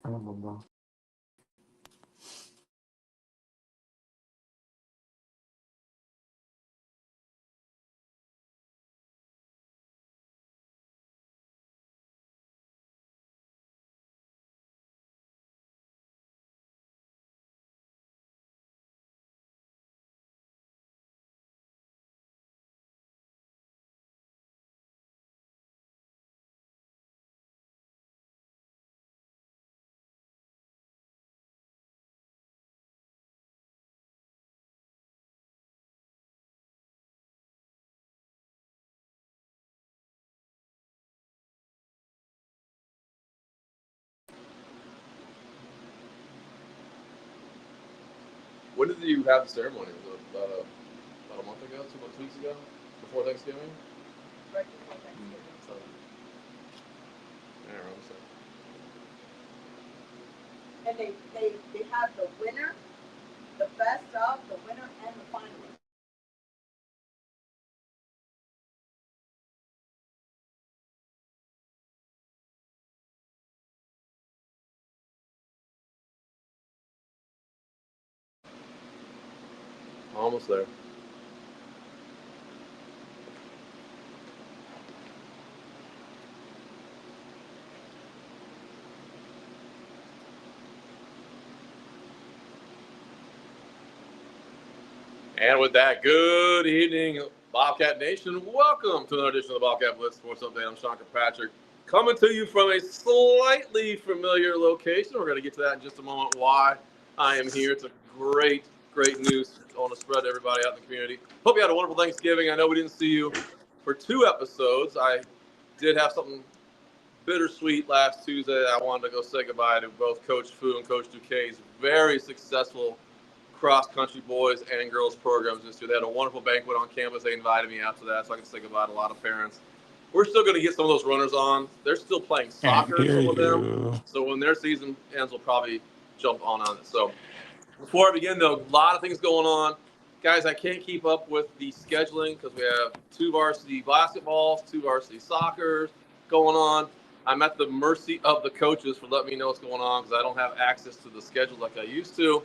When did you have the ceremony? Was it about a month ago, 2 weeks ago, before Thanksgiving? Right before Thanksgiving. So, yeah, around the And they have the winner, the best of, the winner, and the finalist. almost there. And with that, good evening, Bobcat Nation. Welcome to another edition of the Bobcat Blitz Sports Update. I'm Sean Kirkpatrick, coming to you from a slightly familiar location. We're going to get to that in just a moment, why I am here. It's a great news on the spread to everybody out in the community. Hope you had a wonderful Thanksgiving. I know we didn't see you for 2 episodes. I did have something bittersweet last Tuesday. I wanted to go say goodbye to both Coach Fu and Coach Duquesne's very successful cross-country boys and girls programs this year. They had a wonderful banquet on campus. They invited me out to that, so I can say goodbye to a lot of parents. We're still going to get some of those runners on. They're still playing soccer, some of them. So when their season ends, we'll probably jump on it. So before I begin, though, a lot of things going on. Guys, I can't keep up with the scheduling because we have 2 varsity basketballs, 2 varsity soccer going on. I'm at the mercy of the coaches for letting me know what's going on because I don't have access to the schedule like I used to.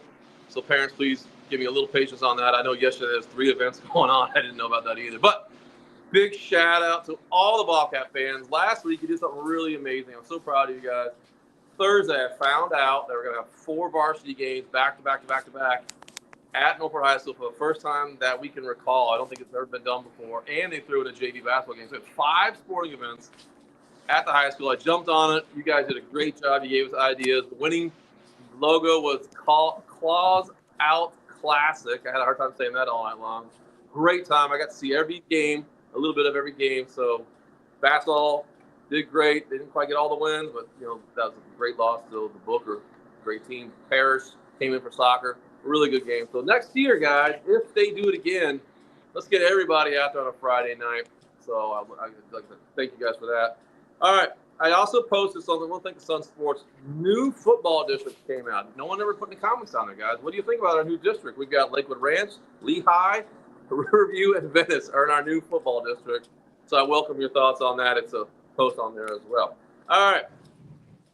So parents, please give me a little patience on that. I know yesterday there was 3 events going on. I didn't know about that either. But big shout out to all the Bobcat fans. Last week you did something really amazing. I'm so proud of you guys. Thursday, I found out they were going to have 4 varsity games back to back at Norfolk High School for the first time that we can recall. I don't think it's ever been done before. And they threw in a JV basketball game. So 5 sporting events at the high school. I jumped on it. You guys did a great job. You gave us ideas. The winning logo was Claws Out Classic. I had a hard time saying that all night long. Great time. I got to see every game, a little bit of every game. So basketball did great. They didn't quite get all the wins, but that was a great loss to the Booker. Great team. Parrish came in for soccer. Really good game. So next year, guys, if they do it again, let's get everybody out there on a Friday night. So I'd like to thank you guys for that. All right. I also posted something. We'll thank the Sun Sports. New football district came out. No one ever put any comments on there, guys. What do you think about our new district? We've got Lakewood Ranch, Lehigh, Riverview, and Venice are in our new football district. So I welcome your thoughts on that. It's a post on there as well. All right.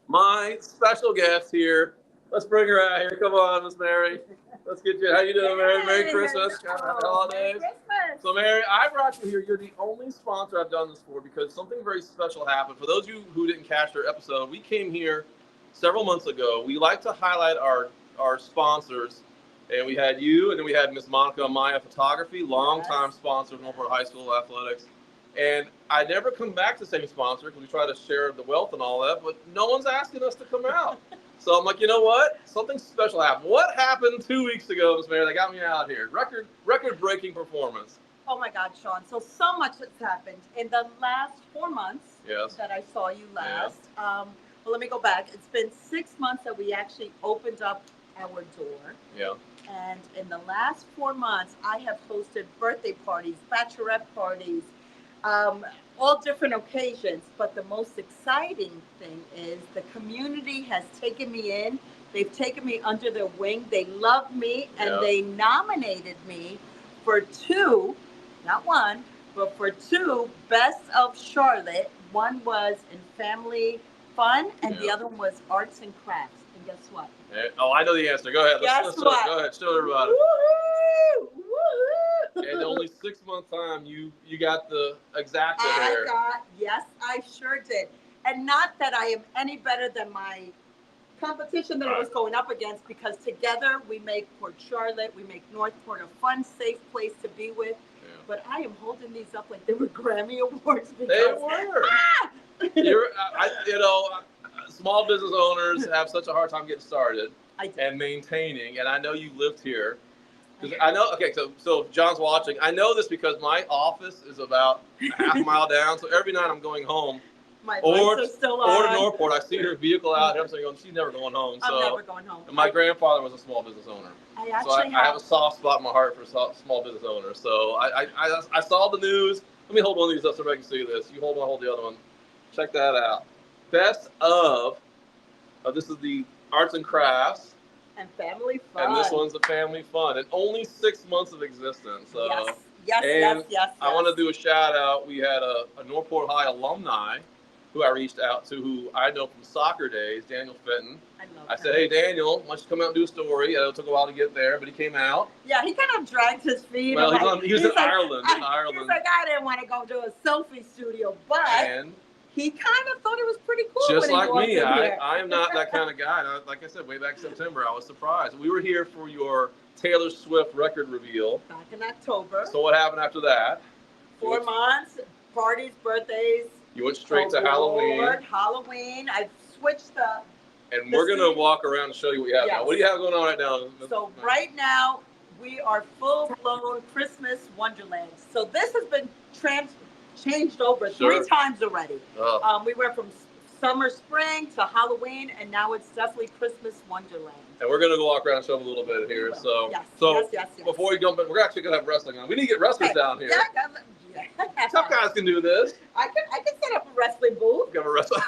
My special guest here. Let's bring her out here. Come on, Miss Mary. Let's get you. How you doing, Mary? Merry Christmas. Happy holidays. Merry Christmas. So, Mary, I brought you here. You're the only sponsor I've done this for because something very special happened. For those of you who didn't catch our episode, we came here several months ago. We like to highlight our sponsors. And we had you, and then we had Miss Monica Maya Photography, longtime sponsor of Norfolk High School Athletics. And I never come back to the same sponsor because we try to share the wealth and all that, but no one's asking us to come out. So I'm like, you know what? Something special happened. What happened 2 weeks ago, Miss Mary? They got me out here. Record-breaking performance. Oh my God, Sean. So much has happened in the last 4 months that I saw you last. Well, let me go back. It's been 6 months that we actually opened up our door. Yeah. And in the last 4 months, I have hosted birthday parties, bachelorette parties, all different occasions. But the most exciting thing is the community has taken me in. They've taken me under their wing. They love me, and they nominated me for 2, not 1, but for 2 Best of Charlotte. One was in family fun, and the Yeah. other one was arts and crafts. And guess what? Oh, I know the answer. Go ahead. Guess what? Go ahead. Show everybody. Woohoo! Woohoo! In only 6 months time, you got the exacta hair. Yes, I sure did. And not that I am any better than my competition that I was going up against, because together we make Port Charlotte, we make Northport a fun, safe place to be with. Yeah. But I am holding these up like they were Grammy Awards. Because, they were. Small business owners have such a hard time getting started and maintaining. And I know you lived here. I know. Okay, so if John's watching, I know this because my office is about a half mile down. So every night I'm going home. My lights are still on. Or to Northport, I see her vehicle out. I'm saying, she's never going home. I'm never going home. And my grandfather was a small business owner. I have a soft spot in my heart for small business owners. So I saw the news. Let me hold one of these up so everybody can see this. You hold one, hold the other one. Check that out. Best of. This is the arts and crafts. And family fun. And this one's the family fun. And only 6 months of existence. Yes. I want to do a shout out. We had a Northport High alumni who I reached out to, who I know from soccer days, Daniel Fenton. I said, hey, Daniel, why don't you come out and do a story? It took a while to get there, but he came out. Yeah, he kind of dragged his feet. Well, he was in Ireland. He's like, I didn't want to go to a selfie studio, but he kind of thought it was pretty cool. Just like me, I am not that kind of guy. Like I said, way back in September, I was surprised. We were here for your Taylor Swift record reveal. Back in October. So what happened after that? 4 months, parties, birthdays. You went straight to Halloween. Halloween. I switched the... And we're going to walk around and show you what you have now. What do you have going on right now? So right now, we are full-blown Christmas Wonderland. So this has been changed over 3 times already. We went from summer, spring to Halloween, and now it's definitely Christmas Wonderland. And we're going to go walk around and show them a little bit here. So, yes. Before we jump in, we're actually going to have wrestling on. We need to get wrestlers down here. Tough guys can do this. I can set up a wrestling booth. You have a wrestling.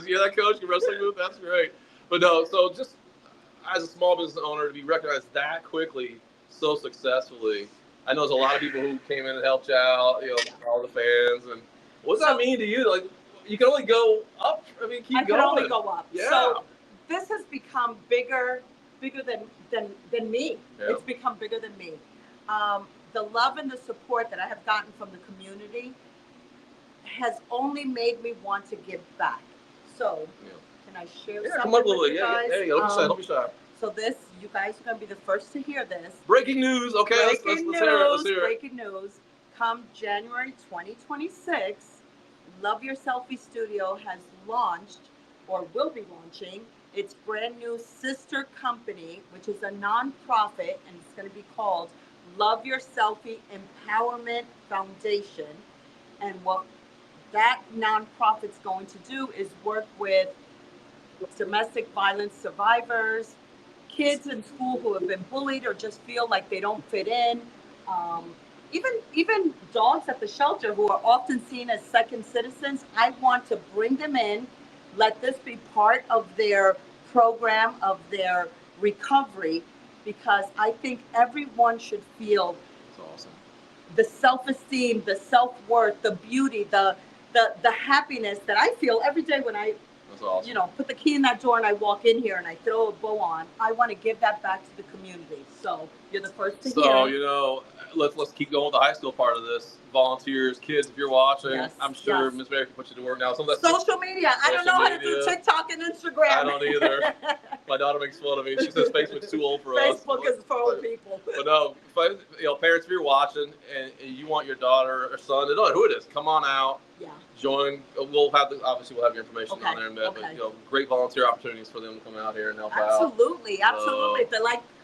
Yeah, that coach, your wrestling booth. That's great. But no, so just as a small business owner, to be recognized that quickly, so successfully. I know there's a lot of people who came in and helped you out. All the fans. And what does that mean to you? Like, you can only go up. I mean, keep going. I can only go up. Yeah. So this has become bigger than me. Yeah. It's become bigger than me. The love and the support that I have gotten from the community has only made me want to give back. So, can I share something with you guys? There you go. Don't be shy. So this, you guys are going to be the first to hear this. Breaking news. Okay, let's hear it. Breaking news. Come January 2026, Love Your Selfie Studio has launched, or will be launching, its brand new sister company, which is a nonprofit, and it's going to be called Love Your Selfie Empowerment Foundation. And what that nonprofit's going to do is work with domestic violence survivors, kids in school who have been bullied or just feel like they don't fit in, even dogs at the shelter who are often seen as second citizens. I want to bring them in, let this be part of their program, of their recovery, because I think everyone should feel the self-esteem, the self-worth, the beauty, the happiness that I feel every day when I put the key in that door and I walk in here and I throw a bow on. I want to give that back to the community. So you're the first to hear. So, let's keep going with the high school part of this. Volunteers, kids, if you're watching, I'm sure Ms. Mary can put you to work now. Some of that social media. I don't know how to do TikTok and Instagram. I don't either. My daughter makes fun of me. She says Facebook's too old for us. Facebook is for old people. But no, parents, if you're watching and you want your daughter or son, I don't know who it is, come on out. Yeah. Join. We'll have your information on there in a bit. But great volunteer opportunities for them to come out here and help out. Absolutely.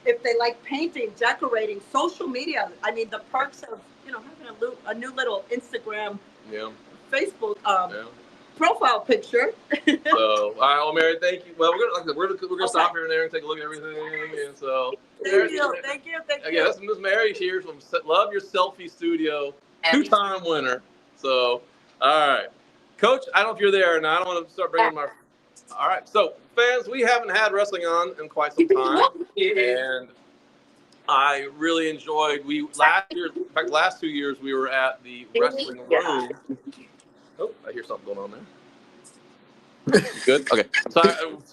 If they like painting, decorating, social media. I mean, the perks of having a new little Instagram, Facebook profile picture. So, all right, well, Mary, thank you. Well, we're gonna stop here and there and take a look at everything. And so, thank you. Again, that's Ms. Mary here from Love Your Selfie Studio, 2-time winner. So, all right, Coach, I don't know if you're there or not. I don't want to start bringing my. All right, so fans, we haven't had wrestling on in quite some time, and I really enjoyed. Last 2 years we were at the wrestling room. Oh, I hear something going on there. Good. Okay. So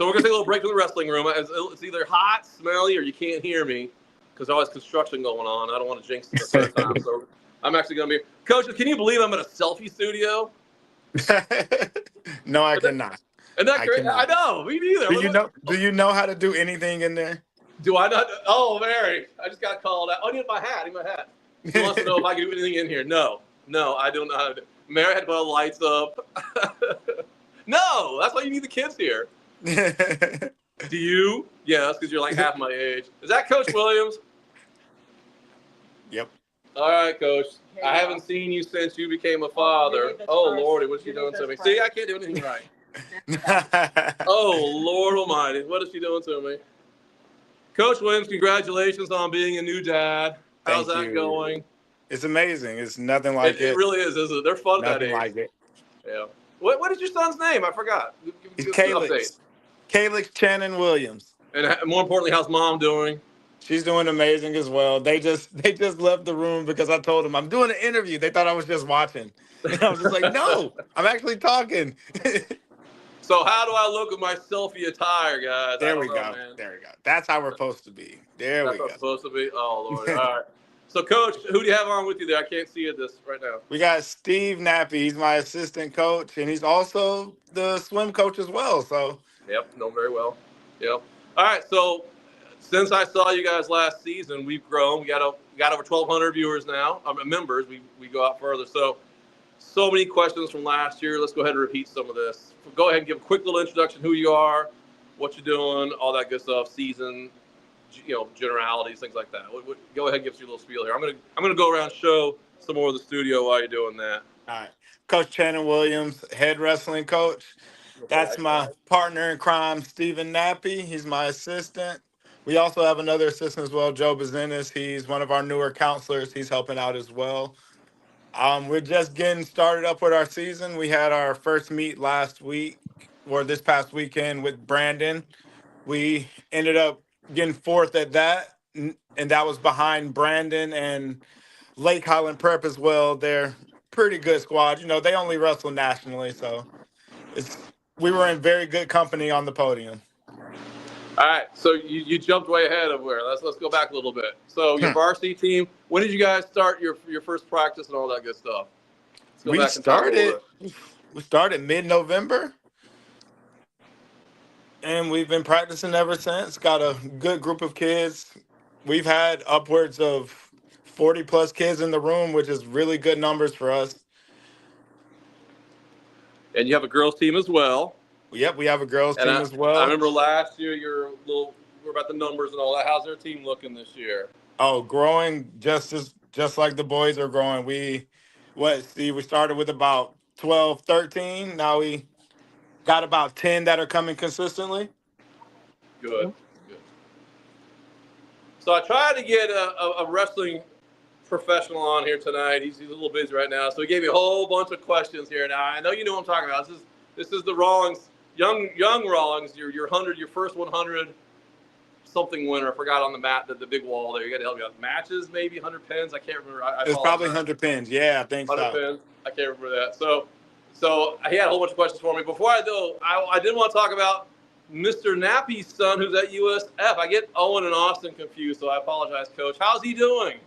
we're gonna take a little break from the wrestling room. It's either hot, smelly, or you can't hear me because there's always construction going on. I don't want to jinx it the third time. So I'm actually gonna be. Coach, can you believe I'm in a selfie studio? No, I cannot. Isn't that I great? cannot. I know. Me neither. Do you know how to do anything in there? Do I not? Oh, Mary, I just got called out. Oh, I need my hat. I need my hat. He wants to know if I can do anything in here. No, I don't know how to do. Mary had to put the lights up. No, that's why you need the kids here. Do you? Yes, because you're like half my age. Is that Coach Williams? Yep. All right, Coach. I haven't seen you since you became a father. Oh, Lordy, what's she doing to me? See, I can't do anything right. Oh, Lord Almighty, what is she doing to me? Coach Williams, congratulations on being a new dad. How's that going? It's amazing. It's nothing like it. It really is, isn't it? They're fun at that age. Nothing like it. Yeah. What is your son's name? I forgot. He's Calix. Calix Channing Williams. And more importantly, how's mom doing? She's doing amazing as well. They just left the room because I told them I'm doing an interview. They thought I was just watching. And I was just like, no, I'm actually talking. So how do I look with my selfie attire, guys? There we go. Man. There we go. That's how we're supposed to be. That's we go. That's supposed to be. Oh, Lord. All right. So, Coach, who do you have on with you there? I can't see it right now. We got Steve Nappy. He's my assistant coach, and he's also the swim coach as well. So. Yep. Know very well. Yep. All right. So, since I saw you guys last season, we've grown. We got over 1,200 viewers now. Members. We go out further. So many questions from last year. Let's go ahead and repeat some of this. Go ahead and give a quick little introduction. Who you are, what you're doing, all that good stuff. Season. Generalities, things like that. Go ahead and give us your little spiel here. I'm gonna go around and show some more of the studio while you're doing that. All right. Coach Channing Williams, head wrestling coach. That's my partner in crime, Stephen Nappy. He's my assistant. We also have another assistant as well, Joe Bazinis. He's one of our newer counselors. He's helping out as well. We're just getting started up with our season. We had our first meet last week, or this past weekend, with Brandon. We ended up getting fourth at that, and that was behind Brandon and Lake Highland Prep as well. They're pretty good squad. They only wrestle nationally, so we were in very good company on the podium. All right, so you jumped way ahead of where. Let's go back a little bit. So your varsity team, when did you guys start your first practice and all that good stuff? We started mid-November. And we've been practicing ever since. Got a good group of kids. We've had upwards of 40-plus kids in the room, which is really good numbers for us. And you have a girls' team as well. Yep, we have a girls' team as well. I remember last year we're about the numbers and all that. How's their team looking this year? Oh, growing just like the boys are growing. We started with about 12, 13. Now we got about 10 that are coming consistently. Good. So I tried to get a wrestling professional on here tonight. He's a little busy right now. So he gave me a whole bunch of questions here. Now, I know you know what I'm talking about. This is the Rawlings, young Rawlings, your first 100 something winner. I forgot on the mat, the big wall there. You got to help me out. Matches, maybe 100 pins. I can't remember. It's probably 100 pins. Yeah, I think 100 pins. I can't remember that. So he had a whole bunch of questions for me. Before I do, I did want to talk about Mr. Nappy's son, who's at USF. I get Owen and Austin confused, so I apologize, Coach. How's he doing?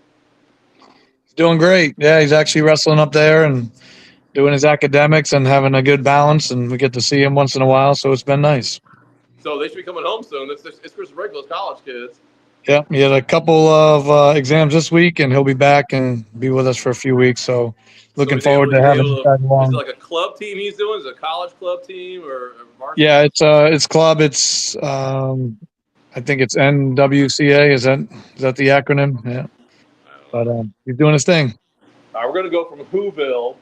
He's doing great. Yeah, he's actually wrestling up there and doing his academics and having a good balance, and we get to see him once in a while, so it's been nice. So they should be coming home soon. It's Chris Riggles, college kids. Yeah, he had a couple of exams this week, and he'll be back and be with us for a few weeks, so looking forward to having him tag along. Is it like a club team he's doing? Is it a college club team or varsity? Yeah, it's club. It's I think it's NWCA. Is that the acronym? Yeah. But he's doing his thing. All right, we're gonna go from Whoville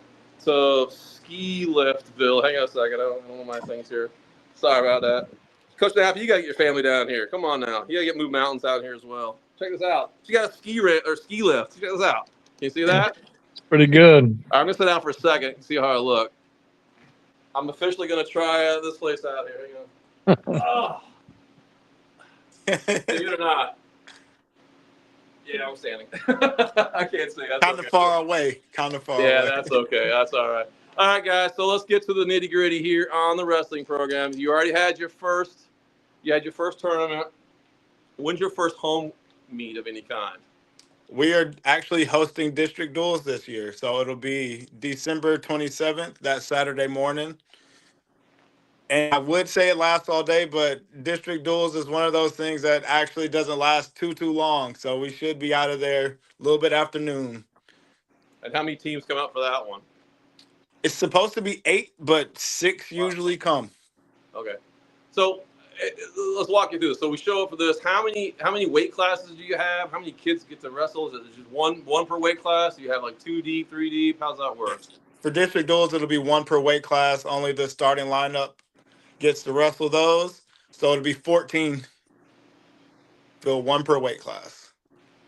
to Ski Liftville. Hang on a second. I don't know my things here. Sorry about that. Coach Nappy, you gotta get your family down here. Come on now. You gotta get Move Mountains out here as well. Check this out. She got a ski lift. Check this out. Can you see that? Pretty good. All right, I'm gonna sit down for a second and see how I look. I'm officially gonna try this place out here. Hang on. Oh. Believe it or not. Yeah, I'm standing. I can't see. That's kind of far away. Yeah, that's okay. That's all right. All right, guys. So let's get to the nitty gritty here on the wrestling program. You already had your first. You had your first tournament. When's your first home meet of any kind? We are actually hosting district duels this year, so it'll be December 27th, that Saturday morning. And I would say it lasts all day, but district duels is one of those things that actually doesn't last too long. So we should be out of there a little bit after noon. And how many teams come out for that one? It's supposed to be 8, but 6 Wow. usually come. Okay. So let's walk you through this. So we show up for this. How many weight classes do you have? How many kids get to wrestle? Is it just one per weight class? Do you have like 2 deep, 3 deep? How's that work? For district duels, it'll be 1 per weight class. Only the starting lineup gets to wrestle those. So it'll be 14 for 1 per weight class.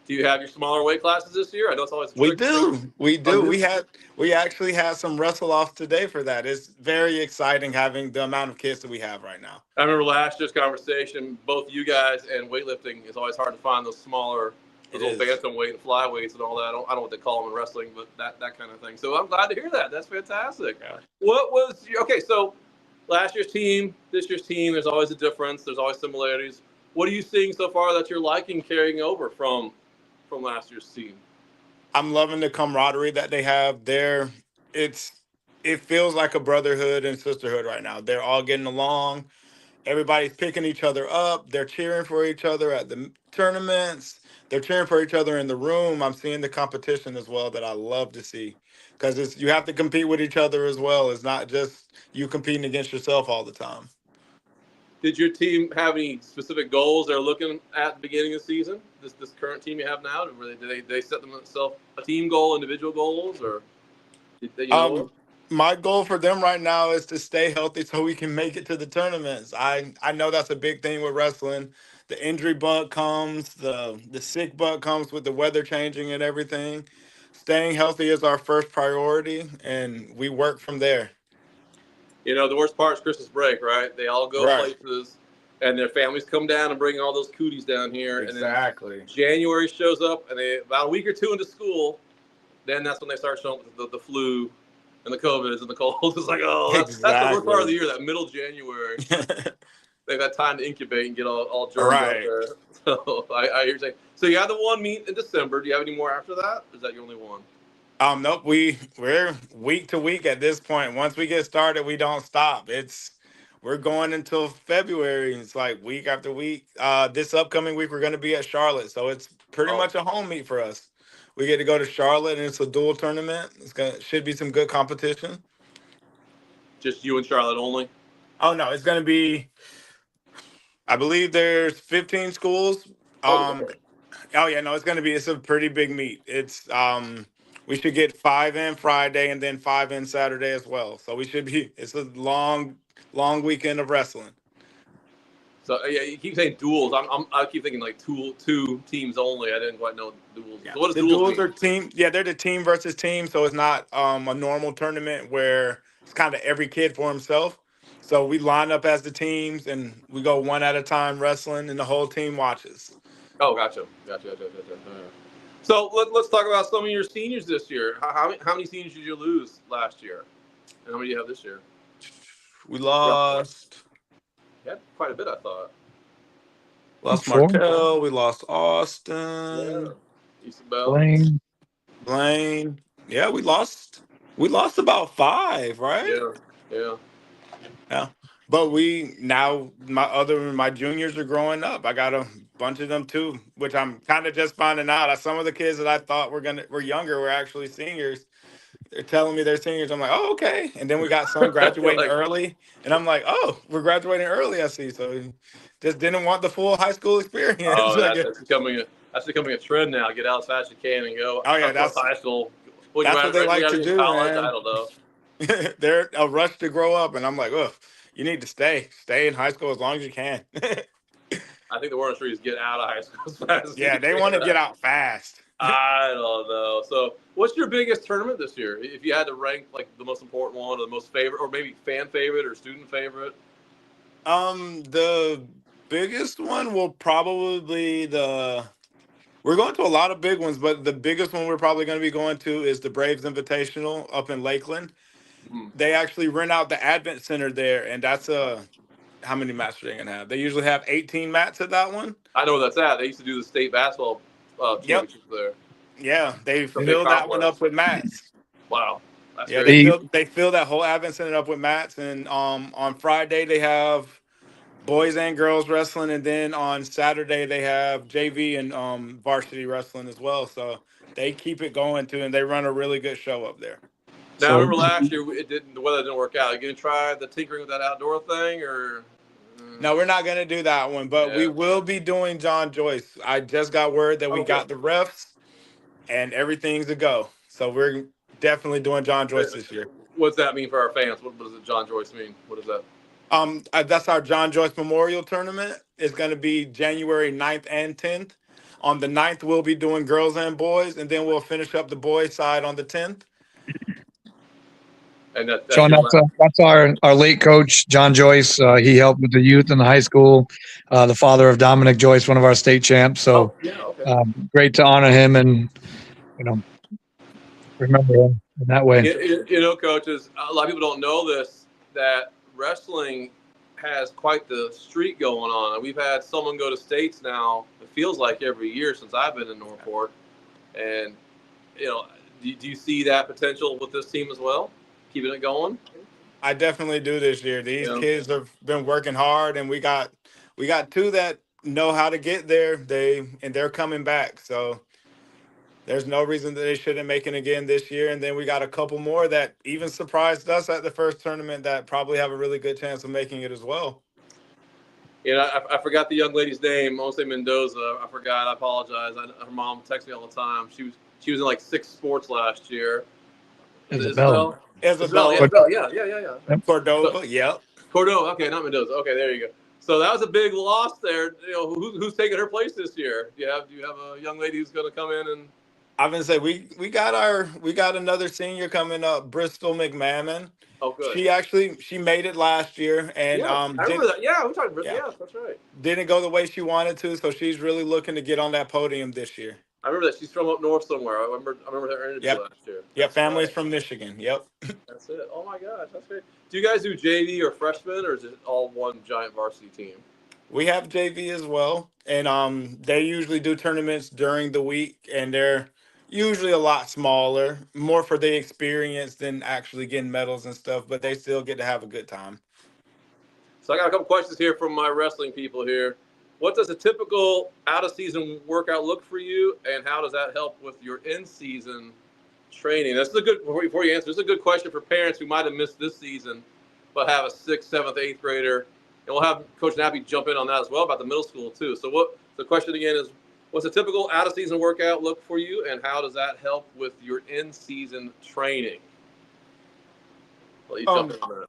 Do you have your smaller weight classes this year? I know it's always We tricky. do. We do. We actually had some wrestle offs today for that. It's very exciting having the amount of kids that we have right now. I remember last year's conversation, both you guys and weightlifting, it's always hard to find those smaller bantam weight and flyweights and all that. I don't know what they call them in wrestling, but that kind of thing. So I'm glad to hear that. That's fantastic. Yeah. Okay, so last year's team, this year's team, there's always a difference. There's always similarities. What are you seeing so far that you're liking carrying over from last year's team? I'm loving the camaraderie that they have there. It feels like a brotherhood and sisterhood right now. They're all getting along. Everybody's picking each other up. They're cheering for each other at the tournaments. They're cheering for each other in the room. I'm seeing the competition as well that I love to see, because you have to compete with each other as well. It's not just you competing against yourself all the time. Did your team have any specific goals they're looking at the beginning of the season? This current team you have now, did they set themselves a team goal, individual goals, or did they, my goal for them right now is to stay healthy so we can make it to the tournaments. I know that's a big thing with wrestling. The injury bug comes, the sick bug comes with the weather changing and everything. Staying healthy is our first priority, and we work from there. The worst part is Christmas break, right? They all go places, and their families come down and bring all those cooties down here. Exactly. And then January shows up, and about a week or two into school, then that's when they start showing the flu and the COVID and the cold. It's like, that's the worst part of the year, that middle January. They've had time to incubate and get all germs out there. So I hear you saying. So you have the one meet in December. Do you have any more after that? Or is that your only one? Nope. We're week to week at this point. Once we get started, we don't stop. We're going until February. It's like week after week. This upcoming week, we're going to be at Charlotte, so it's pretty much a home meet for us. We get to go to Charlotte, and it's a dual tournament. Should be some good competition. Just you and Charlotte only? Oh no, it's going to be. I believe there's 15 schools. It's a pretty big meet. We should get 5 in Friday and then 5 in Saturday as well. So it's a long weekend of wrestling. So yeah, you keep saying duels. I keep thinking like two teams only. I didn't quite know duels. Yeah. So what does the duels mean? Are team. Yeah, they're the team versus team. So it's not a normal tournament where it's kind of every kid for himself. So we line up as the teams and we go one at a time wrestling, and the whole team watches. Oh, gotcha. So let's talk about some of your seniors this year. How many seniors did you lose last year? And how many do you have this year? We lost. Yeah, quite a bit, I thought. Lost Markel. We lost Austin. Yeah. Isabel. Blaine. Yeah, we lost about 5, right? Yeah. But my juniors are growing up. I got a bunch of them too, which I'm kind of just finding out. Some of the kids that I thought were younger were actually seniors. They're telling me they're seniors. I'm like, oh, okay. And then we got some graduating early, and I'm like, oh, we're graduating early. I see. So just didn't want the full high school experience. Oh, that's becoming a trend now. Get out as fast as you can and go. Oh yeah, that's high school. That's what they like to do, college, man. I don't know. They're a rush to grow up, and I'm like, oh, you need to stay in high school as long as you can. I think the word on the street is get out of high school as fast as Yeah, they want to get out fast. I don't know. So what's your biggest tournament this year? If you had to rank like the most important one or the most favorite, or maybe fan favorite or student favorite? The biggest one will probably we're going to a lot of big ones, but the biggest one we're probably going to be going to is the Braves Invitational up in Lakeland. they actually rent out the Advent Center there, and that's how many mats are they gonna have? They usually have 18 mats at that one. I know where that's at. They used to do the state basketball Yep. championships there. Yeah, they The big fill that one complex. up with mats. Wow, that's Yeah, great. they fill that whole Advent Center up with mats, and on Friday they have boys and girls wrestling, and then on Saturday they have JV and varsity wrestling as well. So they keep it going too, and they run a really good show up there. Now, I So remember last year the weather didn't work out. Are you gonna try the tinkering with that outdoor thing, or? No, we're not gonna do that one, but we Yeah. will be doing John Joyce. I just got word that we Okay. got the refs and everything's a go. So we're definitely doing John Joyce this year. What's that mean for our fans? What does it John Joyce mean? What is that? That's our John Joyce Memorial Tournament. It's going to be January 9th and 10th. On the 9th, we'll be doing girls and boys, and then we'll finish up the boys' side on the 10th. And that's Sean, your that's our late coach, John Joyce. He helped with the youth in the high school. The father of Dominic Joyce, one of our state champs. So yeah, okay. great to honor him and remember him in that way. Coaches, a lot of people don't know this, that wrestling has quite the streak going on. We've had someone go to states now, it feels like every year since I've been in Northport. And, do you see that potential with this team as well? Keeping it going? I definitely do this year. These kids have been working hard, and we got two that know how to get there. They're coming back. So there's no reason that they shouldn't make it again this year. And then we got a couple more that even surprised us at the first tournament that probably have a really good chance of making it as well. I forgot the young lady's name. I want to say Mendoza. I forgot. I apologize. Her mom texts me all the time. She was in like 6 sports last year. Isabel. Yeah. Cordova, yep. Cordova. Okay, not Mendoza. Okay, there you go. So that was a big loss there. Who's taking her place this year? Do you have a young lady who's going to come in and? I'm gonna say we got another senior coming up, Bristol McMahon. Oh, good. She made it last year, and I remember that. Yeah, we talked. Yeah, that's right. Didn't go the way she wanted to, so she's really looking to get on that podium this year. I remember that she's from up north somewhere. I remember her interview last year. Yeah, family's from Michigan. Yep. That's it. Oh my gosh, that's great. Do you guys do JV or freshman, or is it all one giant varsity team? We have JV as well, and they usually do tournaments during the week, and they're usually a lot smaller, more for the experience than actually getting medals and stuff, but they still get to have a good time. So I got a couple questions here from my wrestling people here. What does a typical out-of-season workout look for you, and how does that help with your in-season training? This is a good, before you answer, this is a good question for parents who might have missed this season, but have a 6th, 7th, 8th grader. And we'll have Coach Nappy jump in on that as well about the middle school too. So the question again is, what's a typical out-of-season workout look for you, and how does that help with your in-season training? Well, you jump in on that.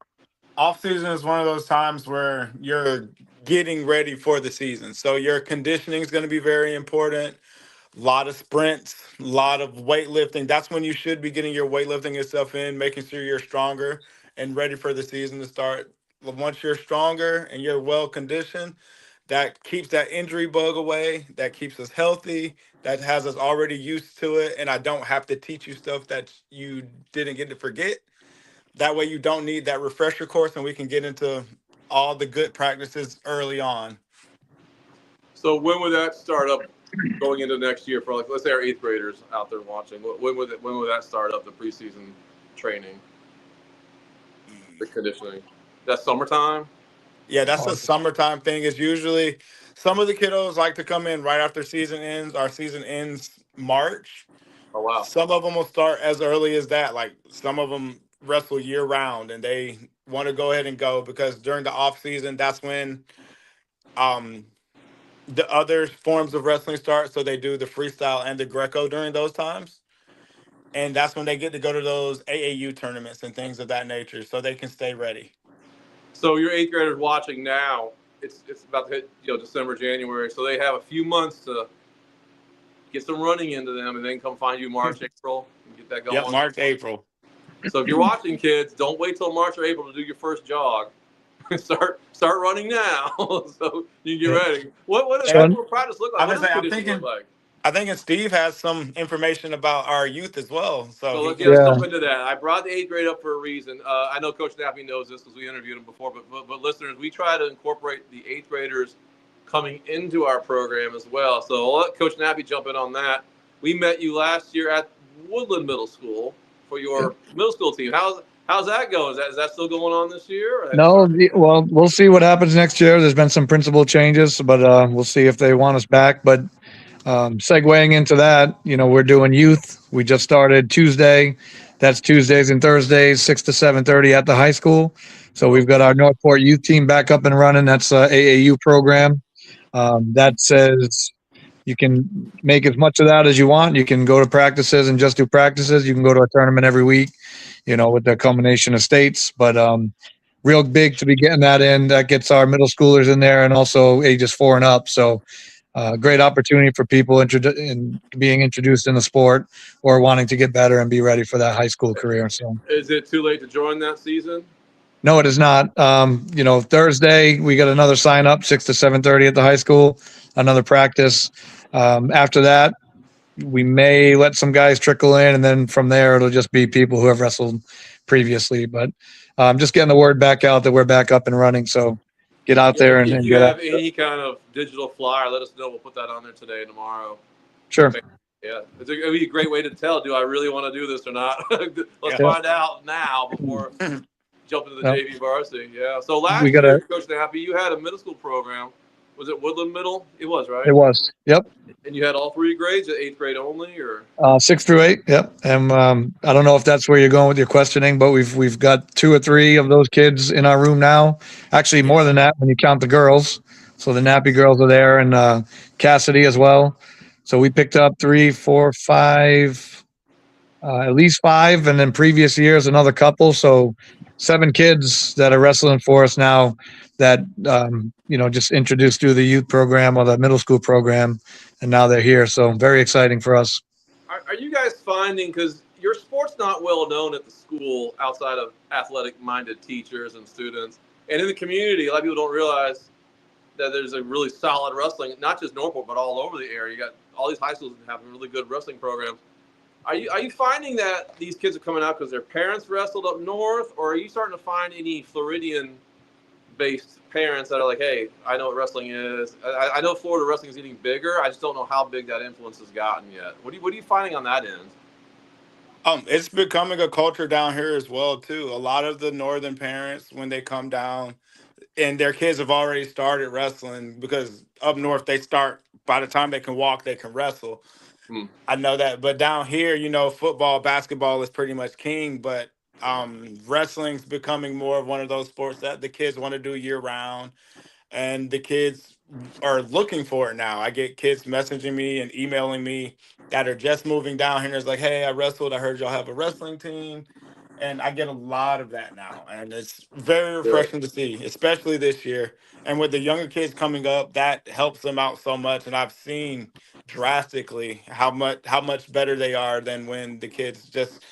Off-season is one of those times where you're getting ready for the season. So your conditioning is going to be very important. A lot of sprints, a lot of weightlifting. That's when you should be getting your weightlifting and stuff in, making sure you're stronger and ready for the season to start. Once you're stronger and you're well conditioned, that keeps that injury bug away, that keeps us healthy, that has us already used to it, and I don't have to teach you stuff that you didn't get to forget. That way you don't need that refresher course, and we can get into all the good practices early on. So when would that start up going into next year for, like, let's say our 8th graders out there watching? When would that start up, the preseason training, the conditioning? That's summertime? Yeah, that's a summertime thing. It's usually some of the kiddos like to come in right after season ends. Our season ends March. Oh, wow. Some of them will start as early as that. Like some of them wrestle year round, and they want to go ahead and go because during the off season, that's when the other forms of wrestling start. So they do the freestyle and the Greco during those times. And that's when they get to go to those AAU tournaments and things of that nature so they can stay ready. So your 8th graders watching now, it's about to hit December, January. So they have a few months to get some running into them, and then come find you March, April, and get that going. Yep, March, April. So if you're watching, kids, don't wait till March or April to do your first jog. start running now, so you get ready. What does practice look like? I I think and Steve has some information about our youth as well, so So he let's can. Yeah. jump into that. I brought the eighth grade up for a reason. I know Coach Nappy knows this because we interviewed him before, but listeners, we try to incorporate the eighth graders coming into our program as well. So I'll let Coach Nappy jump in on that. We met you last year at Woodland Middle School for your middle school team. How's that going? Is that still going on this year? Or have you No, started? well, we'll see what happens next year. There's been some principal changes, but we'll see if they want us back. But segueing into that, we're doing youth. We just started Tuesday. That's Tuesdays and Thursdays, 6 to 7:30 at the high school. So we've got our Northport youth team back up and running. That's a AAU program. That says you can make as much of that as you want. You can go to practices and just do practices. You can go to a tournament every week, with the combination of states. But real big to be getting that in. That gets our middle schoolers in there and also ages 4 and up. So great opportunity for people in being introduced in the sport or wanting to get better and be ready for that high school career. So Is it too late to join that season? no, it is not. Thursday we got another sign up 6 to 7:30 at the high school, another practice. After that, we may let some guys trickle in, and then from there it'll just be people who have wrestled previously. But just getting the word back out that we're back up and running. So get out Yeah, there if and you get out. have any kind of digital flyer, let us know. We'll put that on there today and tomorrow. Sure. Yeah, it'd be a great way to tell. Do I really want to do this or not? Let's Yeah. Yeah. find out now before jumping to the No, JV varsity. Yeah. So we last got year, to. Coach Nappy, you had a middle school program. Was it Woodland Middle? It was, It right? was. Yep. And you had all three grades, at eighth grade only, or 6 through 8. Yep. And I don't know if that's where you're going with your questioning, but we've got 2 or 3 of those kids in our room now. Actually, more than that when you count the girls. So the Nappy girls are there, and Cassidy as well. So we picked up 3, 4, 5, at least 5, and then previous years another couple. So 7 kids that are wrestling for us now. That just introduced through the youth program or the middle school program, and now they're here. So very exciting for us. are you guys finding, because your sport's not well known at the school outside of athletic-minded teachers and students, and in the community, a lot of people don't realize that there's a really solid wrestling, not just Norfolk, but all over the area. You got all these high schools having really good wrestling programs. Are you finding that these kids are coming out because their parents wrestled up north, or are you starting to find any Floridian based parents that are like, hey, I know what wrestling is. I know Florida wrestling is getting bigger. I just don't know how big that influence has gotten yet. What are you finding on that end? It's becoming a culture down here as well too. A lot of the northern parents, when they come down, and their kids have already started wrestling because up north they start by the time they can walk, they can wrestle. Hmm. I know that, but down here, football, basketball is pretty much king, but wrestling's becoming more of one of those sports that the kids want to do year round, and the kids are looking for it now. I get kids messaging me and emailing me that are just moving down here. It's like, hey, I wrestled. I heard y'all have a wrestling team. And I get a lot of that now. And it's very Good. refreshing to see, especially this year. And with the younger kids coming up, that helps them out so much. And I've seen drastically how much better they are than when the kids just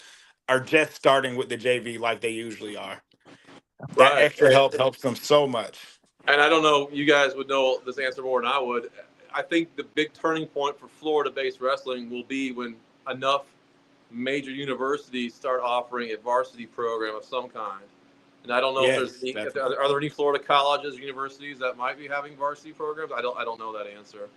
starting with the JV like they usually are. That Right. extra help helps them so much. And I don't know, you guys would know this answer more than I would. I think the big turning point for Florida-based wrestling will be when enough major universities start offering a varsity program of some kind. And I don't know if there's Yes, any, definitely. are there any Florida colleges, universities that might be having varsity programs? I don't know that answer.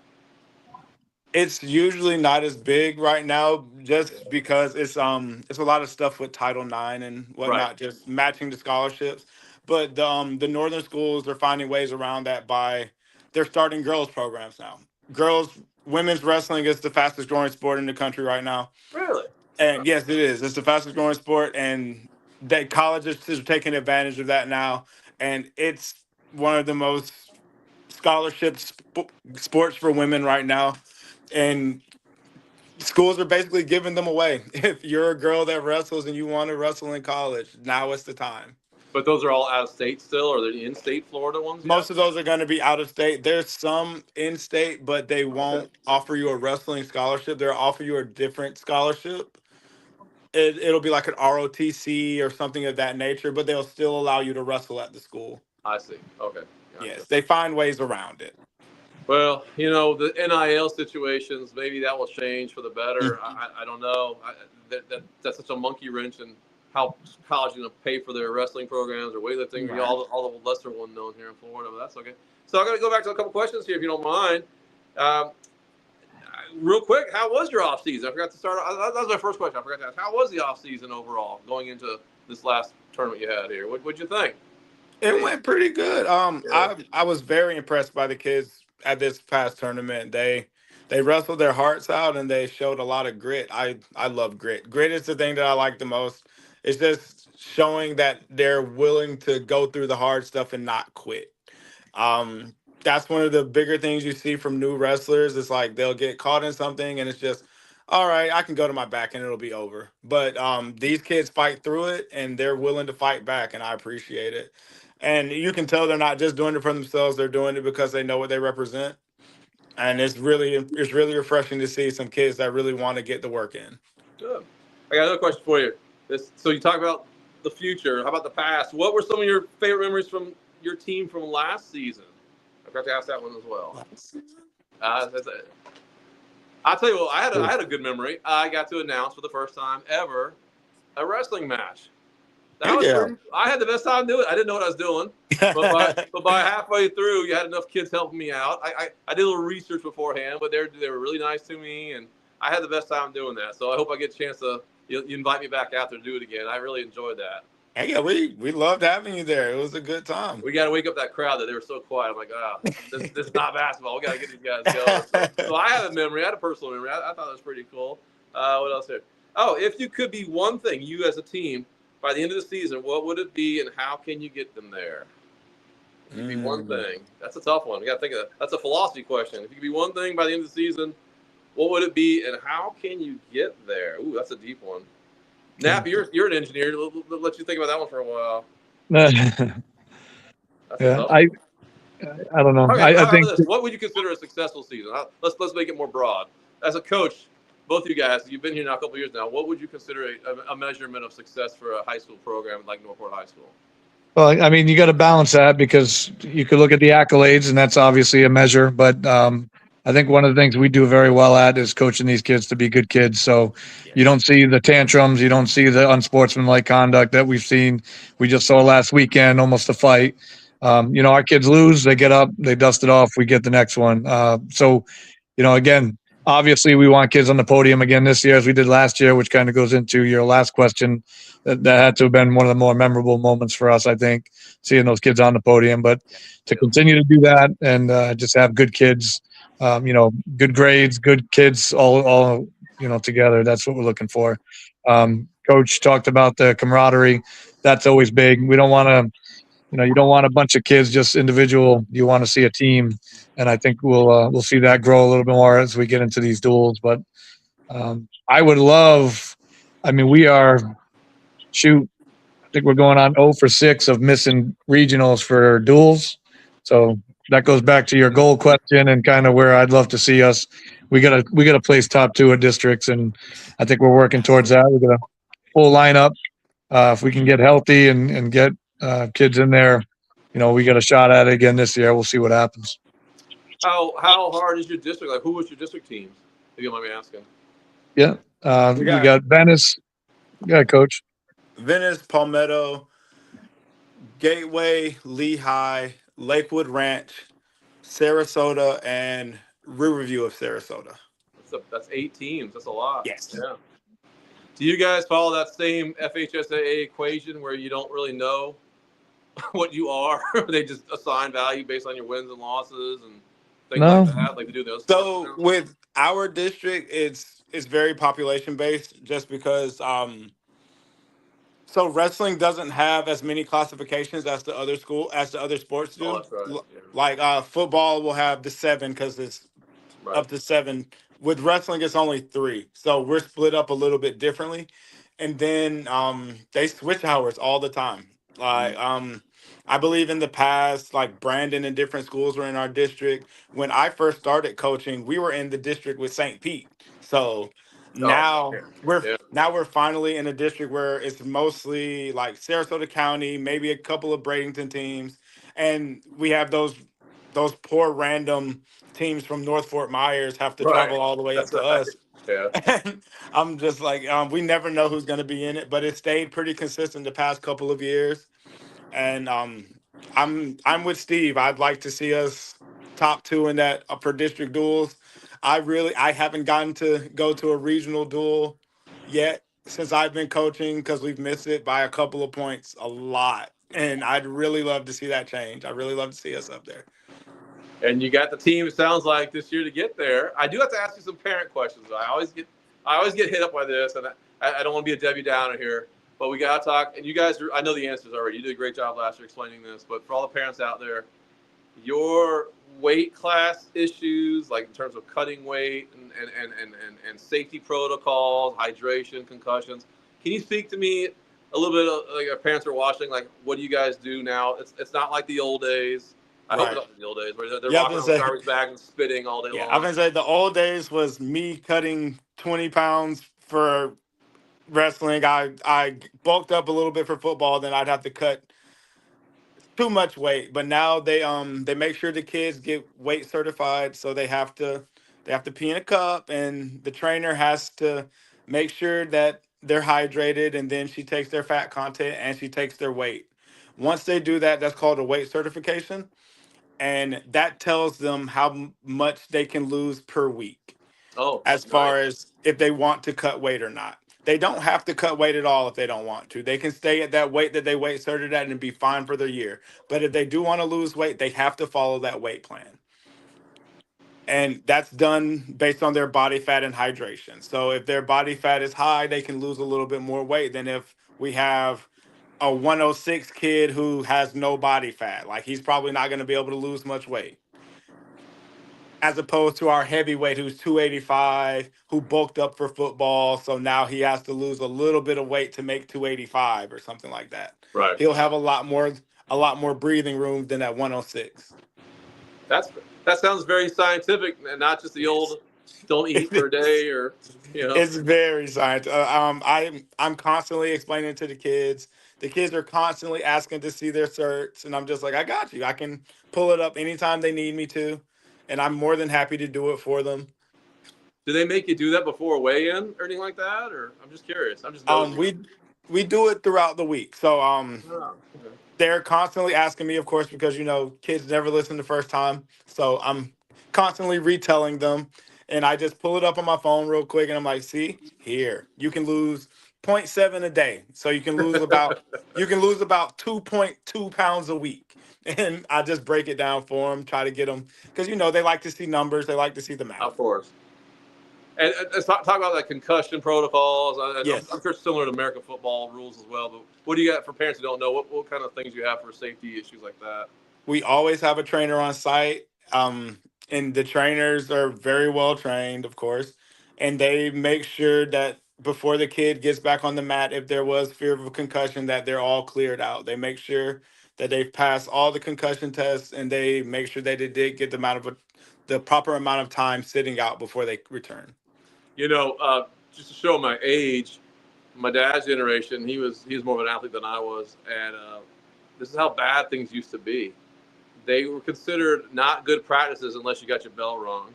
It's usually not as big right now, just because it's a lot of stuff with Title IX and Right. whatnot, just matching the scholarships. But the northern schools are finding ways around that by they're starting girls programs now. Girls Women's wrestling is the fastest growing sport in the country right now, Really? and yes, it is. It's the fastest growing sport, and that colleges are taking advantage of that now, and it's one of the most scholarship sports for women right now, and schools are basically giving them away. If you're a girl that wrestles and you want to wrestle in college, now is the time. But those are all out of state still? Are there any in-state Florida ones yet? Most of those are going to be out of state. There's some in state, but they Okay. won't offer you a wrestling scholarship. They'll offer you a different scholarship. It'll be like an ROTC or something of that nature, but they'll still allow you to wrestle at the school. I see. Okay. Gotcha. Yes, they find ways around it. Well, the NIL situations, maybe that will change for the better. I don't know. That's such a monkey wrench in how college is going to pay for their wrestling programs or weightlifting, or Right. all the lesser one known here in Florida, but that's okay. So I'm going to go back to a couple questions here, if you don't mind. Um, Real quick, how was your off season? I forgot to start. That was my first question. I forgot to ask. How was the off season overall going into this last tournament you had here? What'd you think? It went pretty good. Yeah. I was very impressed by the kids at this past tournament. They wrestled their hearts out and they showed a lot of grit. I love grit. Grit is the thing that I like the most. It's just showing that they're willing to go through the hard stuff and not quit. Um, that's one of the bigger things you see from new wrestlers. It's like they'll get caught in something and it's just, all right, I can go to my back and it'll be over. But these kids fight through it and they're willing to fight back, and I appreciate it. And you can tell they're not just doing it for themselves; they're doing it because they know what they represent. And it's really refreshing to see some kids that really want to get the work in. Good. I got another question for you. So you talk about the future. How about the past? What were some of your favorite memories from your team from last season? I forgot to ask that one as well. That's it. I'll tell you what. I had a good memory. I got to announce for the first time ever a wrestling match. That was Yeah. pretty. I had the best time doing it. I didn't know what I was doing, but by halfway through, you had enough kids helping me out. I did a little research beforehand, but they were really nice to me, and I had the best time doing that. So I hope I get a chance to you invite me back out there to do it again. I really enjoyed that. Hey, yeah, we loved having you there. It was a good time. We got to wake up that crowd that they were so quiet. I'm like, this is not basketball. We got to get these guys going. So I had a memory. I had a personal memory. I thought it was pretty cool. What else here? Oh, if you could be one thing, you as a team, by the end of the season, what would it be, and how can you get them there? If you could be one thing, that's a tough one. You got to think of that. That's a philosophy question. If you could be one thing by the end of the season, what would it be, and how can you get there? Ooh, that's a deep one. Nap, you're an engineer. Let you think about that one for a while. That's a Yeah, tough one. I don't know. Okay, I how think about this? What would you consider a successful season? Let's make it more broad. As a coach, both you guys, you've been here now a couple of years now. What would you consider a measurement of success for a high school program like Northport High School? well, I mean, you got to balance that because you could look at the accolades, and that's obviously a measure. But I think one of the things we do very well at is coaching these kids to be good kids. So you don't see the tantrums, you don't see the unsportsmanlike conduct that we've seen. We just saw last weekend, almost a fight. Our kids lose, they get up, they dust it off, we get the next one. Again, obviously we want kids on the podium again this year as we did last year, which kind of goes into your last question. That had to have been one of the more memorable moments for us, I think, seeing those kids on the podium. But to continue to do that and just have good kids, good grades, good kids, all together. That's what we're looking for. Coach talked about the camaraderie. That's always big. We don't want to you don't want a bunch of kids just individual. You want to see a team, and I think we'll see that grow a little bit more as we get into these duels. But I would love. I mean, we are shoot. I think we're going on 0 for 6 of missing regionals for duels. So that goes back to your goal question and kind of where I'd love to see us. We got to place top 2 at districts, and I think we're working towards that. We got a full lineup. If we can get healthy and get kids in there, we got a shot at it again this year. We'll see what happens. How hard is your district? Like, who was your district teams? If you don't mind me asking. Yeah. We got Venice. Yeah, coach. Venice, Palmetto, Gateway, Lehigh, Lakewood Ranch, Sarasota, and Riverview of Sarasota. That's 8 teams. That's a lot. Yes. Yeah. Do you guys follow that same FHSAA equation where you don't really know what you are? They just assign value based on your wins and losses and things No. like that, like they do those. So with our district, it's very population based, just because so wrestling doesn't have as many classifications as the other sports do. Oh, that's right. Yeah. Like football will have the 7 because it's Right. up to 7. With wrestling, it's only 3, so we're split up a little bit differently. And then they switch hours all the time. Like I believe in the past, like Brandon and different schools were in our district. When I first started coaching, we were in the district with St. Pete. So now Yeah. we're finally in a district where it's mostly like Sarasota County, maybe a couple of Bradenton teams, and we have those poor random teams from North Fort Myers have to Right. travel all the way up That's to right. us. Yeah. And I'm just like, we never know who's going to be in it, but it stayed pretty consistent the past couple of years. And I'm with Steve. I'd like to see us top two in that upper district duels. I haven't gotten to go to a regional duel yet since I've been coaching because we've missed it by a couple of points a lot. And I'd really love to see that change. I really love to see us up there. And you got the team, it sounds like, this year to get there. I do have to ask you some parent questions. I always get hit up by this, and I don't want to be a Debbie Downer here, but we got to talk. And you guys, I know the answers already. You did a great job last year explaining this, but for all the parents out there, your weight class issues, like in terms of cutting weight and safety protocols, hydration, concussions. Can you speak to me a little bit of, like, our parents are watching, like, what do you guys do now? It's not like the old days. I hope it's Right. not like the old days where they're Yeah, walking around with garbage bags and spitting all day I've long. been saying the old days was me cutting 20 pounds for wrestling. I bulked up a little bit for football, then I'd have to cut too much weight. But now they make sure the kids get weight certified, so they have to pee in a cup, and the trainer has to make sure that they're hydrated, and then she takes their fat content and she takes their weight. Once they do that, that's called a weight certification, and that tells them how much they can lose per week Oh, as nice. far as if they want to cut weight or not. They don't have to cut weight at all if they don't want to. They can stay at that weight that they weight started at and be fine for their year. But if they do want to lose weight, they have to follow that weight plan. And that's done based on their body fat and hydration. So if their body fat is high, they can lose a little bit more weight than if we have a 106 kid who has no body fat. Like, he's probably not going to be able to lose much weight, as opposed to our heavyweight who's 285, who bulked up for football. So now he has to lose a little bit of weight to make 285 or something like that. Right. He'll have a lot more breathing room than that 106. That sounds very scientific, and not just the old don't eat for a day or, you know. It's very scientific. I'm constantly explaining to the kids. The kids are constantly asking to see their certs, and I'm just like, I got you. I can pull it up anytime they need me to, and I'm more than happy to do it for them. Do they make you do that before a weigh-in or anything like that? Or I'm just curious. I'm just nosy. We do it throughout the week. So Oh, okay. they're constantly asking me, of course, because kids never listen the first time. So I'm constantly retelling them, and I just pull it up on my phone real quick, and I'm like, see, here, you can lose zero point 0.7 a day. So you can lose about 2.2 pounds a week. And I just break it down for them, try to get them, because they like to see numbers, they like to see the math. Of course. And let's talk about the concussion protocols. Yes. I'm sure it's similar to American football rules as well. But what do you got for parents who don't know? What kind of things you have for safety issues like that? We always have a trainer on site, and the trainers are very well trained, of course, and they make sure that before the kid gets back on the mat, if there was fear of a concussion, that they're all cleared out. They make sure that they've passed all the concussion tests, and they make sure that they did get the proper amount of time sitting out before they return. Just to show my age, my dad's generation, he was more of an athlete than I was, and this is how bad things used to be. They were considered not good practices unless you got your bell rung,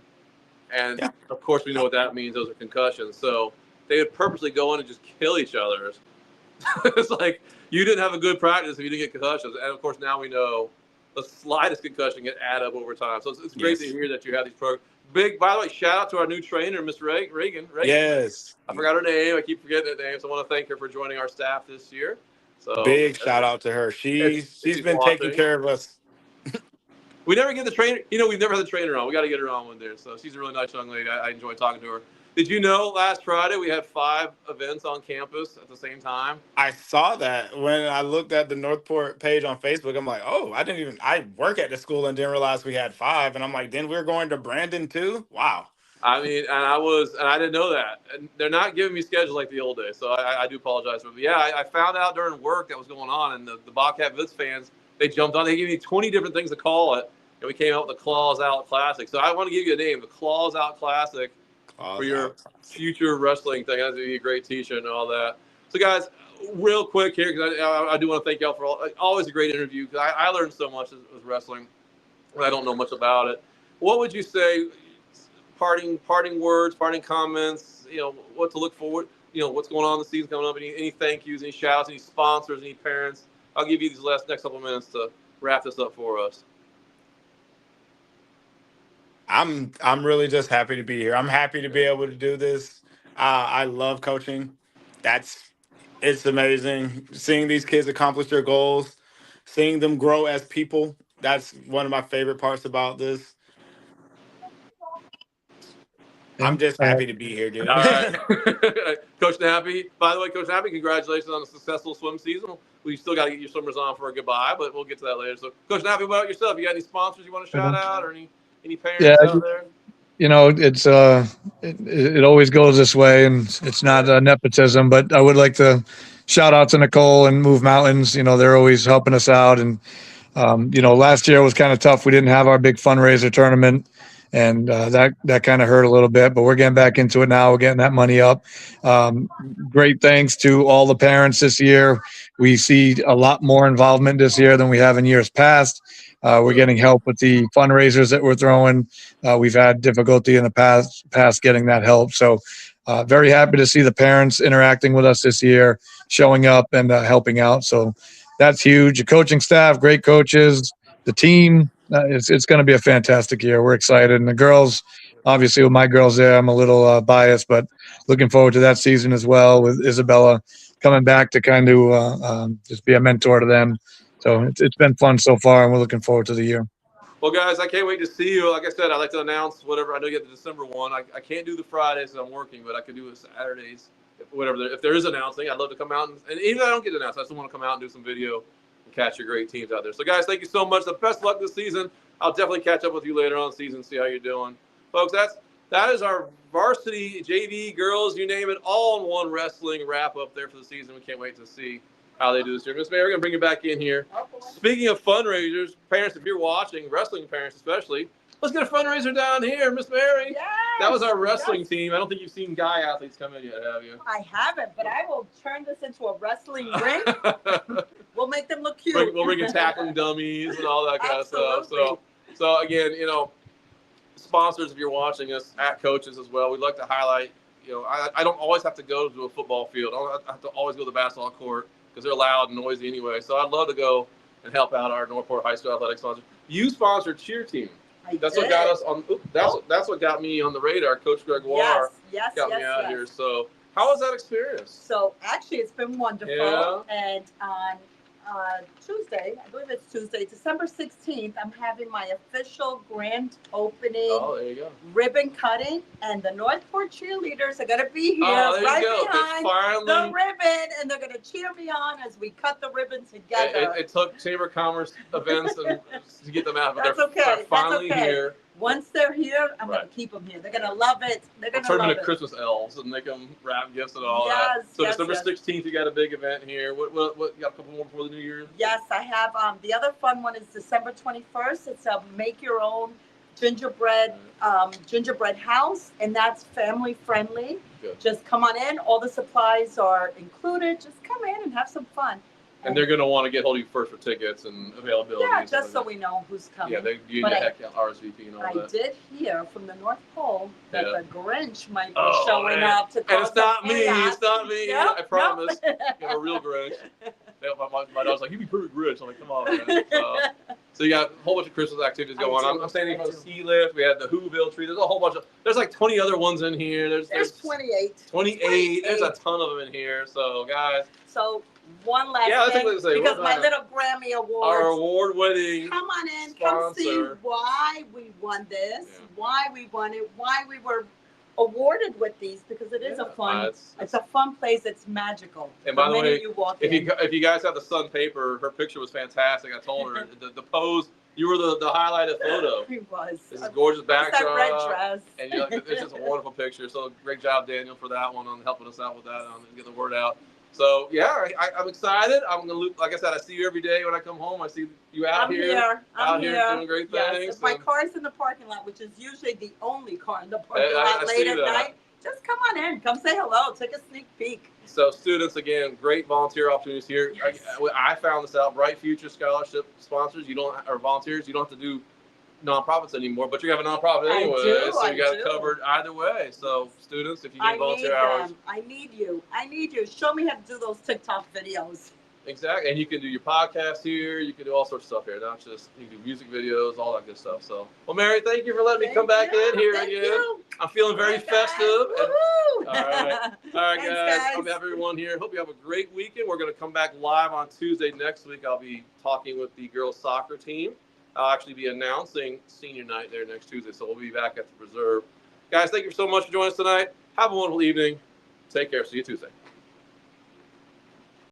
and Yeah. of course we know what that means. Those are concussions. So they would purposely go in and just kill each other. It's like you didn't have a good practice if you didn't get concussions, and of course now we know the slightest concussion can add up over time. So it's great to hear that you have these programs. By the way, shout out to our new trainer, Miss Reagan. Yes. I forgot her name. I keep forgetting that name. So I want to thank her for joining our staff this year. So Big shout out to her. She's been taking care of us. We never get the trainer. We've never had the trainer on. We got to get her on one day. So she's a really nice young lady. I enjoy talking to her. Did you know last Friday we had 5 events on campus at the same time? I saw that when I looked at the Northport page on Facebook. I'm like, oh, I work at the school and didn't realize we had 5. And I'm like, then we're going to Brandon too? Wow. I mean, and I didn't know that. And they're not giving me schedules like the old days. So I do apologize for it. But yeah, I found out during work that was going on, and the Bobcat Blitz fans, they jumped on. They gave me 20 different things to call it. And we came out with the Claws Out Classic. So I want to give you a name, the Claws Out Classic, for your future wrestling thing. That's be a great T-shirt and all that. So guys, real quick here, because I do want to thank y'all for always a great interview. Because I learned so much with wrestling, and I don't know much about it. what would you say? Parting words, parting comments. What to look forward. What's going on in the season coming up. Any thank yous, any shout outs, any sponsors, any parents. I'll give you these next couple of minutes to wrap this up for us. I'm really just happy to be here. I'm happy to be able to do this. I love coaching. It's amazing seeing these kids accomplish their goals, seeing them grow as people. That's one of my favorite parts about this. I'm just happy to be here, dude. All right. Coach Nappy. By the way, Coach Nappy, congratulations on a successful swim season. We still got to get your swimmers on for a goodbye, but we'll get to that later. So, Coach Nappy, what about yourself? You got any sponsors you want to shout out, or any parents out there? It's it always goes this way, and it's not nepotism, but I would like to shout out to Nicole and Move Mountains. They're always helping us out, and last year was kind of tough. We didn't have our big fundraiser tournament, and that kind of hurt a little bit. But we're getting back into it now. We're getting that money up. Great thanks to all the parents this year. We see a lot more involvement this year than we have in years past. We're getting help with the fundraisers that we're throwing. We've had difficulty in the past getting that help. So very happy to see the parents interacting with us this year, showing up and helping out. So that's huge. The coaching staff, great coaches, the team. It's going to be a fantastic year. We're excited. And the girls, obviously with my girls there, I'm a little biased, but looking forward to that season as well with Isabella coming back to kind of just be a mentor to them. So it's been fun so far, and we're looking forward to the year. Well, guys, I can't wait to see you. Like I said, I'd like to announce whatever. I know you get the December one. I can't do the Fridays because I'm working, but I could do it Saturdays. If there is announcing, I'd love to come out. And even if I don't get announced, I still want to come out and do some video and catch your great teams out there. So, guys, thank you so much. The best luck this season. I'll definitely catch up with you later on in the season and see how you're doing. Folks, that is our varsity, JV, girls, you name it, all in one wrestling wrap up there for the season. We can't wait to see how they do this year. Miss Mary, we're going to bring you back in here. Speaking of fundraisers, parents, if you're watching, wrestling parents especially, let's get a fundraiser down here, Miss Mary. Yes, that was our wrestling team. I don't think you've seen guy athletes come in yet, have you? I haven't, but I will turn this into a wrestling ring. We'll make them look cute. We'll bring in tackling dummies and all that kind of stuff. So again, sponsors, if you're watching us, at coaches as well, we'd like to highlight, I don't always have to go to a football field. I don't have to always go to the basketball court, because they're loud and noisy anyway. So I'd love to go and help out our Northport High School athletic sponsor. You sponsored cheer team. That's what got us on. That's what got me on the radar. Coach Gregoire got me out here. So how was that experience? So actually, it's been wonderful. Yeah. And on Tuesday, I believe it's Tuesday, December 16th, I'm having my official grand opening. Oh, there you go. Ribbon cutting, and the Northport cheerleaders are going to be here right behind the ribbon, and they're going to cheer me on as we cut the ribbon together. It took Chamber of Commerce events to get them out, but they're finally here. Once they're here, I'm going to keep them here. They're going to love it. They're going to love it. Turn them into Christmas elves and make them wrap gifts and all that. So December 16th, you got a big event here. What you got a couple more before the New Year? Yes, I have. The other fun one is December 21st. It's a make your own gingerbread house, and that's family friendly. Good. Just come on in. All the supplies are included. Just come in and have some fun. And they're going to want to get hold of you first for tickets and availability. Yeah, just so we know who's coming. Yeah, they give you the heck RSVP and all that. I did hear from the North Pole that the Grinch might be showing up to cause And it's not me. chaos. It's not me. Nope, I promise. You have a real Grinch. My dog's like, you'd be perfect Grinch. I'm like, come on, man. So you got a whole bunch of Christmas activities going on. I'm standing on the ski lift. We had the Whoville tree. There's a whole bunch of. There's like 20 other ones in here. There's 28. 28. There's a ton of them in here. So guys. So one last thing, because my little Grammy Awards, our award-winning come on in, sponsor. come see why we won this, why we won it, why we were awarded with these, because it is a fun, it's a fun place. It's magical. And by the way, if you guys have the Sun paper, her picture was fantastic. I told her the pose. You were the highlighted photo. He was. This is gorgeous backdrop. That red dress. And it's just a wonderful picture. So great job, Daniel, for that one, on helping us out with that, on getting the word out. So yeah, I'm excited. I'm gonna loop. Like I said, I see you every day when I come home. I see you out here. I'm here doing great things. If my car's in the parking lot, which is usually the only car in the parking lot late at night. Just come on in. Come say hello. Take a sneak peek. So students, again, great volunteer opportunities here. Yes. I found this out. Bright Future Scholarship sponsors. Or volunteers. You don't have to do nonprofits anymore, but you have a nonprofit I anyway, do, so you I got do. it covered either way. So students, if you I need need volunteer hours, them. I need you. I need you. Show me how to do those TikTok videos. exactly, and you can do your podcast here. You can do all sorts of stuff here, not just you can do music videos, all that good stuff. So, well, Mary, thank you for letting me come back in here Thank again. you. I'm feeling very All right, guys. festive. And, Woohoo! all right, Thanks, guys. On behalf of everyone here, hope you have a great weekend. We're going to come back live on Tuesday next week. I'll be talking with the girls soccer team. I'll actually be announcing senior night there next Tuesday, so we'll be back at the Preserve. Guys, thank you so much for joining us tonight. Have a wonderful evening. Take care. See you Tuesday.